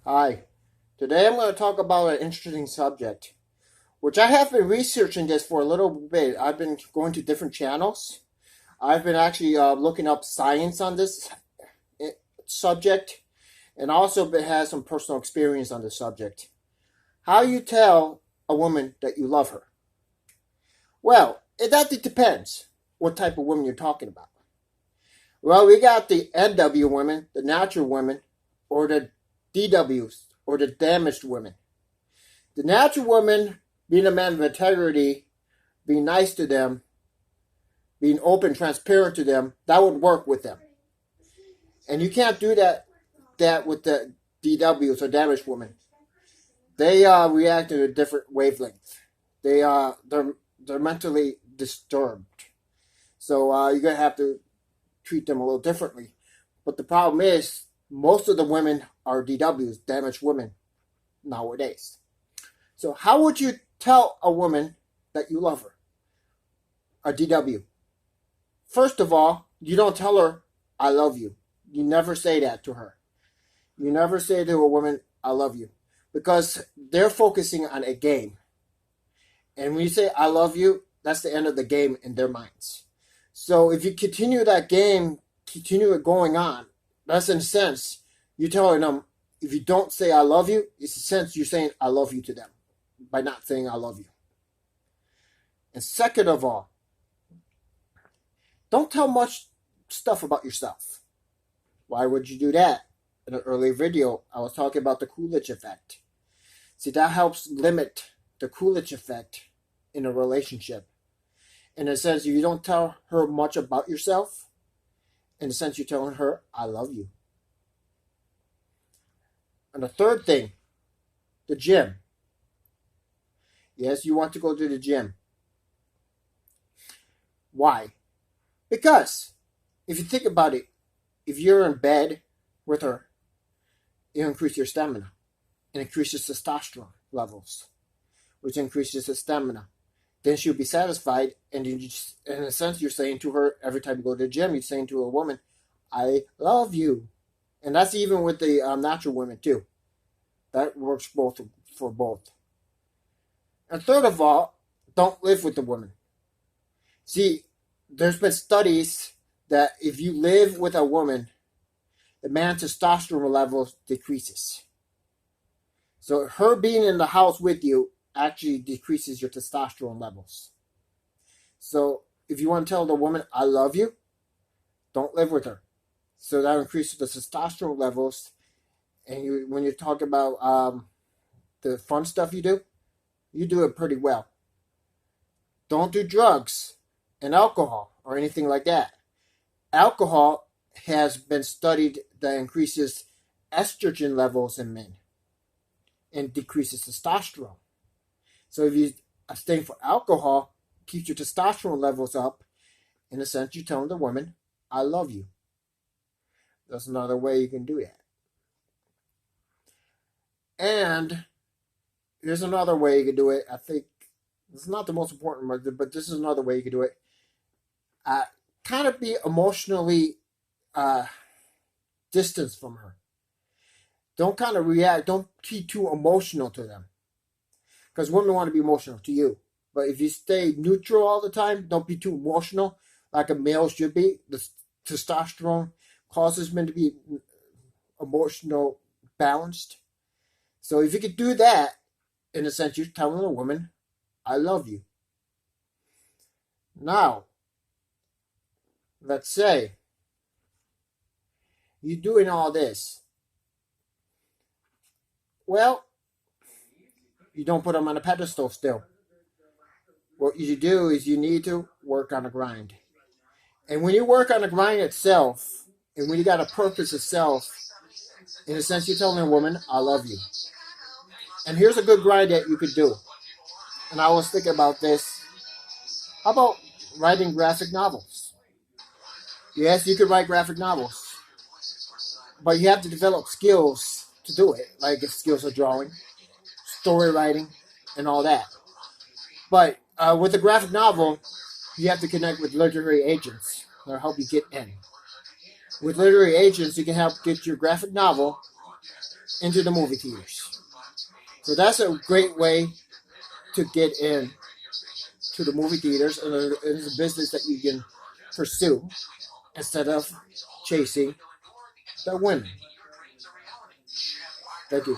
Hi. Today I'm going to talk about an interesting subject, which I have been researching this for a little bit. I've been going to different channels. I've been actually looking up science on this eh, subject, and also been, has some personal experience on the subject. How you tell a woman that you love her? Well, it depends what type of woman you're talking about. Well, we got the NW women, the natural women, or the DWs, or the damaged women. The natural woman, being a man of integrity, being nice to them, being open, transparent to them, that would work with them. And you can't do that with the DWs or damaged women. They react in a different wavelength. They're mentally disturbed. So you're gonna have to treat them a little differently. But the problem is most of the women are DWs, damaged women, nowadays. So how would you tell a woman that you love her? A DW. First of all, you don't tell her, I love you. You never say that to her. You never say to a woman, I love you. Because they're focusing on a game. And when you say, I love you, that's the end of the game in their minds. So if you continue that game, continue it going on, that's in a sense, you're telling them, if you don't say I love you, it's a sense you're saying I love you to them by not saying I love you. And second of all, don't tell much stuff about yourself. Why would you do that? In an earlier video, I was talking about the Coolidge effect. See, that helps limit the Coolidge effect in a relationship. In a sense, you don't tell her much about yourself. In a sense, you're telling her, I love you. And the third thing, the gym. Yes, you want to go to the gym. Why? Because if you think about it, if you're in bed with her, you increase your stamina. It increases testosterone levels, which increases the stamina. Then she'll be satisfied, and you just, in a sense, you're saying to her every time you go to the gym, you're saying to a woman, I love you. And that's even with the natural women, too. That works both for both. And third of all, don't live with the woman. See, there's been studies that if you live with a woman, the man's testosterone levels decreases. So her being in the house with you actually decreases your testosterone levels. So if you want to tell the woman, I love you, don't live with her. So that increases the testosterone levels. And when you talk about the fun stuff you do it pretty well. Don't do drugs and alcohol or anything like that. Alcohol has been studied that increases estrogen levels in men and decreases testosterone. So if you abstain from alcohol, keeps your testosterone levels up. In a sense, you're telling the woman, I love you. That's another way you can do that. And here's another way you can do it. I think it's not the most important, but this is another way you can do it. Kind of be emotionally distanced from her. Don't kind of react. Don't be too emotional to them. Because women want to be emotional to you. But if you stay neutral all the time, don't be too emotional like a male should be. The testosterone causes men to be emotional balanced. So if you could do that, in a sense, you're telling a woman, I love you. Now, let's say you're doing all this. Well, you don't put them on a pedestal still. What you do is you need to work on a grind. And when you work on the grind itself, and when you got a purpose itself, in a sense, you're telling a woman, I love you. And here's a good grind that you could do. And I was thinking about this. How about writing graphic novels? Yes, you could write graphic novels. But you have to develop skills to do it, like skills of drawing, story writing, and all that. But with a graphic novel, you have to connect with literary agents that'll help you get in. With literary agents, you can help get your graphic novel into the movie theaters. So that's a great way to get in to the movie theaters, and it's a business that you can pursue instead of chasing the win. Thank you.